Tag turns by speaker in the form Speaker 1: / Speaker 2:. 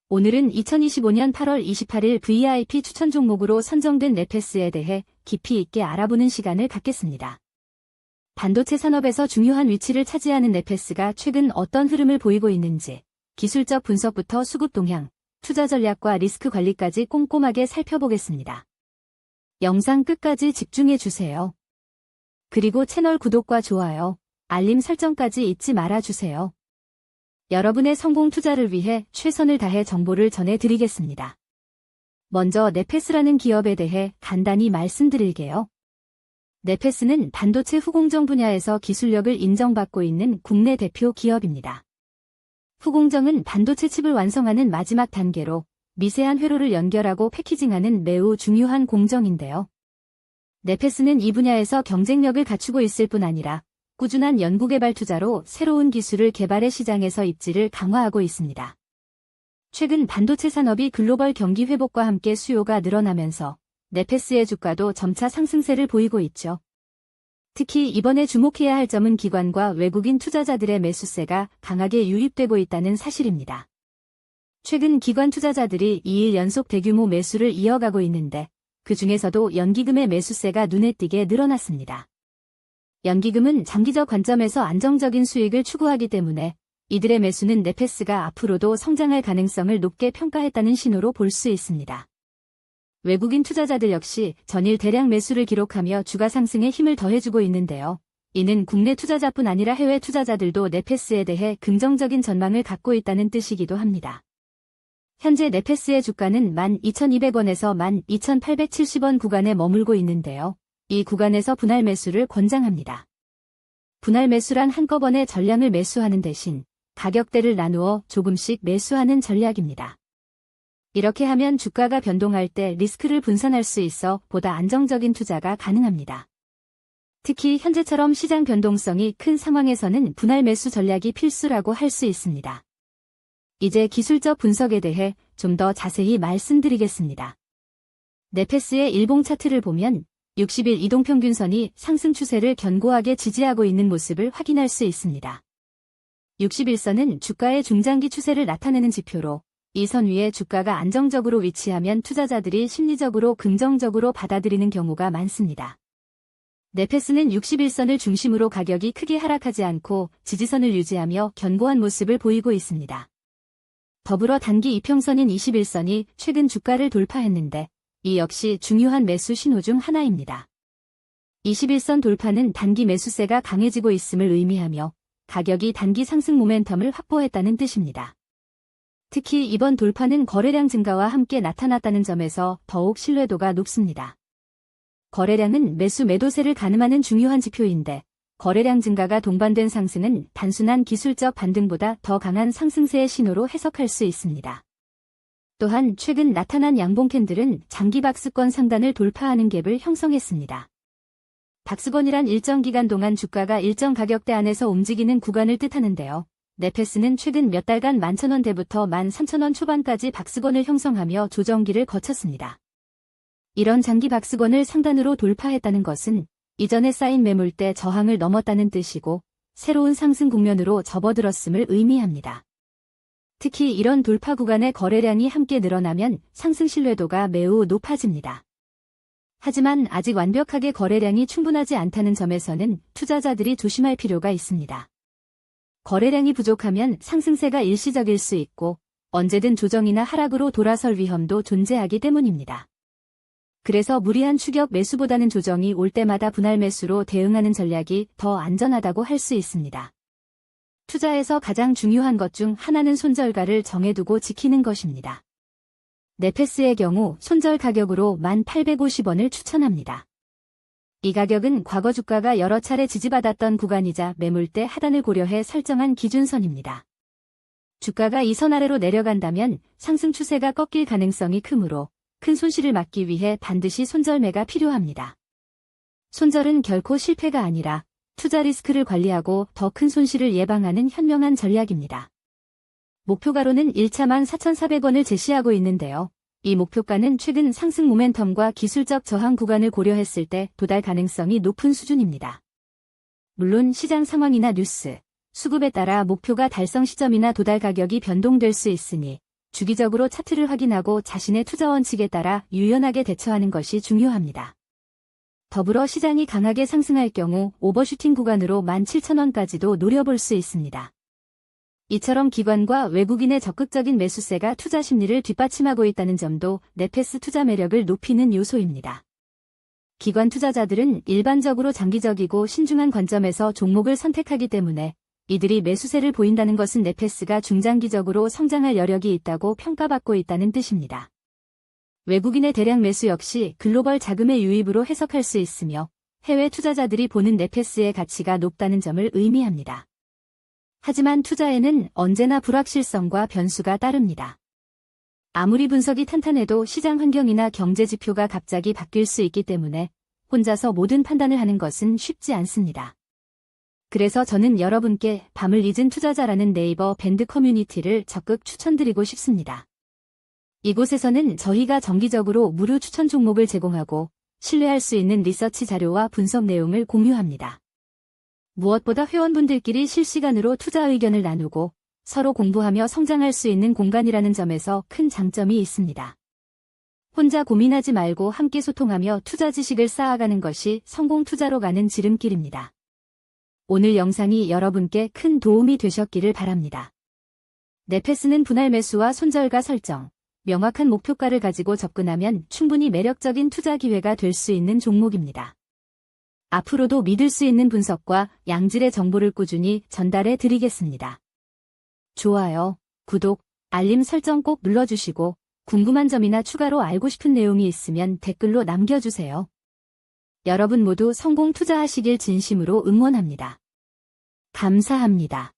Speaker 1: 오늘은 2025년 8월 28일 VIP 추천 종목으로 선정된 네페스에 대해 깊이 있게 알아보는 시간을 갖겠습니다. 반도체 산업에서 중요한 위치를 차지하는 네페스가 최근 어떤 흐름을 보이고 있는지 기술적 분석부터 수급 동향, 투자 전략과 리스크 관리까지 꼼꼼하게 살펴보겠습니다. 영상 끝까지 집중해 주세요. 그리고 채널 구독과 좋아요, 알림 설정까지 잊지 말아 주세요. 여러분의 성공 투자를 위해 최선을 다해 정보를 전해드리겠습니다. 먼저 네페스라는 기업에 대해 간단히 말씀드릴게요. 네페스는 반도체 후공정 분야에서 기술력을 인정받고 있는 국내 대표 기업입니다. 후공정은 반도체 칩을 완성하는 마지막 단계로 미세한 회로를 연결하고 패키징하는 매우 중요한 공정인데요. 네페스는 이 분야에서 경쟁력을 갖추고 있을 뿐 아니라 꾸준한 연구개발 투자로 새로운 기술을 개발해 시장에서 입지를 강화하고 있습니다. 최근 반도체 산업이 글로벌 경기 회복과 함께 수요가 늘어나면서 네페스의 주가도 점차 상승세를 보이고 있죠. 특히 이번에 주목해야 할 점은 기관과 외국인 투자자들의 매수세가 강하게 유입되고 있다는 사실입니다. 최근 기관 투자자들이 2일 연속 대규모 매수를 이어가고 있는데 그 중에서도 연기금의 매수세가 눈에 띄게 늘어났습니다. 연기금은 장기적 관점에서 안정적인 수익을 추구하기 때문에 이들의 매수는 네페스가 앞으로도 성장할 가능성을 높게 평가했다는 신호로 볼 수 있습니다. 외국인 투자자들 역시 전일 대량 매수를 기록하며 주가 상승에 힘을 더해주고 있는데요. 이는 국내 투자자뿐 아니라 해외 투자자들도 네페스에 대해 긍정적인 전망을 갖고 있다는 뜻이기도 합니다. 현재 네페스의 주가는 12,200원에서 12,870원 구간에 머물고 있는데요. 이 구간에서 분할 매수를 권장합니다. 분할 매수란 한꺼번에 전량을 매수하는 대신 가격대를 나누어 조금씩 매수하는 전략입니다. 이렇게 하면 주가가 변동할 때 리스크를 분산할 수 있어 보다 안정적인 투자가 가능합니다. 특히 현재처럼 시장 변동성이 큰 상황에서는 분할 매수 전략이 필수라고 할 수 있습니다. 이제 기술적 분석에 대해 좀 더 자세히 말씀드리겠습니다. 네페스의 일봉 차트를 보면 60일 이동평균선이 상승 추세를 견고하게 지지하고 있는 모습을 확인할 수 있습니다. 60일선은 주가의 중장기 추세를 나타내는 지표로 이 선 위에 주가가 안정적으로 위치하면 투자자들이 심리적으로 긍정적으로 받아들이는 경우가 많습니다. 네페스는 61선을 중심으로 가격이 크게 하락하지 않고 지지선을 유지하며 견고한 모습을 보이고 있습니다. 더불어 단기 이평선인 21선이 최근 주가를 돌파했는데 이 역시 중요한 매수 신호 중 하나입니다. 21선 돌파는 단기 매수세가 강해지고 있음을 의미하며 가격이 단기 상승 모멘텀을 확보했다는 뜻입니다. 특히 이번 돌파는 거래량 증가와 함께 나타났다는 점에서 더욱 신뢰도가 높습니다. 거래량은 매수 매도세를 가늠하는 중요한 지표인데 거래량 증가가 동반된 상승은 단순한 기술적 반등보다 더 강한 상승세의 신호로 해석할 수 있습니다. 또한 최근 나타난 양봉 캔들은 장기 박스권 상단을 돌파하는 갭을 형성했습니다. 박스권이란 일정 기간 동안 주가가 일정 가격대 안에서 움직이는 구간을 뜻하는데요. 네페스는 최근 몇 달간 11,000원대부터 13,000원 초반까지 박스권을 형성하며 조정기를 거쳤습니다. 이런 장기 박스권을 상단으로 돌파했다는 것은 이전에 쌓인 매물대 저항을 넘었다는 뜻이고 새로운 상승 국면으로 접어들었음을 의미합니다. 특히 이런 돌파 구간의 거래량이 함께 늘어나면 상승 신뢰도가 매우 높아집니다. 하지만 아직 완벽하게 거래량이 충분하지 않다는 점에서는 투자자들이 조심할 필요가 있습니다. 거래량이 부족하면 상승세가 일시적일 수 있고 언제든 조정이나 하락으로 돌아설 위험도 존재하기 때문입니다. 그래서 무리한 추격 매수보다는 조정이 올 때마다 분할 매수로 대응하는 전략이 더 안전하다고 할 수 있습니다. 투자에서 가장 중요한 것 중 하나는 손절가를 정해두고 지키는 것입니다. 네페스의 경우 손절 가격으로 1,850원을 추천합니다. 이 가격은 과거 주가가 여러 차례 지지받았던 구간이자 매물대 하단을 고려해 설정한 기준선입니다. 주가가 이 선 아래로 내려간다면 상승 추세가 꺾일 가능성이 크므로 큰 손실을 막기 위해 반드시 손절매가 필요합니다. 손절은 결코 실패가 아니라 투자 리스크를 관리하고 더 큰 손실을 예방하는 현명한 전략입니다. 목표가로는 1차 14,400원을 제시하고 있는데요. 이 목표가는 최근 상승 모멘텀과 기술적 저항 구간을 고려했을 때 도달 가능성이 높은 수준입니다. 물론 시장 상황이나 뉴스, 수급에 따라 목표가 달성 시점이나 도달 가격이 변동될 수 있으니 주기적으로 차트를 확인하고 자신의 투자 원칙에 따라 유연하게 대처하는 것이 중요합니다. 더불어 시장이 강하게 상승할 경우 오버슈팅 구간으로 17,000원까지도 노려볼 수 있습니다. 이처럼 기관과 외국인의 적극적인 매수세가 투자 심리를 뒷받침하고 있다는 점도 네페스 투자 매력을 높이는 요소입니다. 기관 투자자들은 일반적으로 장기적이고 신중한 관점에서 종목을 선택하기 때문에 이들이 매수세를 보인다는 것은 네페스가 중장기적으로 성장할 여력이 있다고 평가받고 있다는 뜻입니다. 외국인의 대량 매수 역시 글로벌 자금의 유입으로 해석할 수 있으며 해외 투자자들이 보는 네페스의 가치가 높다는 점을 의미합니다. 하지만 투자에는 언제나 불확실성과 변수가 따릅니다. 아무리 분석이 탄탄해도 시장 환경이나 경제 지표가 갑자기 바뀔 수 있기 때문에 혼자서 모든 판단을 하는 것은 쉽지 않습니다. 그래서 저는 여러분께 밤을 잊은 투자자라는 네이버 밴드 커뮤니티를 적극 추천드리고 싶습니다. 이곳에서는 저희가 정기적으로 무료 추천 종목을 제공하고 신뢰할 수 있는 리서치 자료와 분석 내용을 공유합니다. 무엇보다 회원분들끼리 실시간으로 투자 의견을 나누고 서로 공부하며 성장할 수 있는 공간이라는 점에서 큰 장점이 있습니다. 혼자 고민하지 말고 함께 소통하며 투자 지식을 쌓아가는 것이 성공 투자로 가는 지름길입니다. 오늘 영상이 여러분께 큰 도움이 되셨기를 바랍니다. 네페스는 분할 매수와 손절가 설정, 명확한 목표가를 가지고 접근하면 충분히 매력적인 투자 기회가 될 수 있는 종목입니다. 앞으로도 믿을 수 있는 분석과 양질의 정보를 꾸준히 전달해 드리겠습니다. 좋아요, 구독, 알림 설정 꼭 눌러주시고 궁금한 점이나 추가로 알고 싶은 내용이 있으면 댓글로 남겨주세요. 여러분 모두 성공 투자하시길 진심으로 응원합니다. 감사합니다.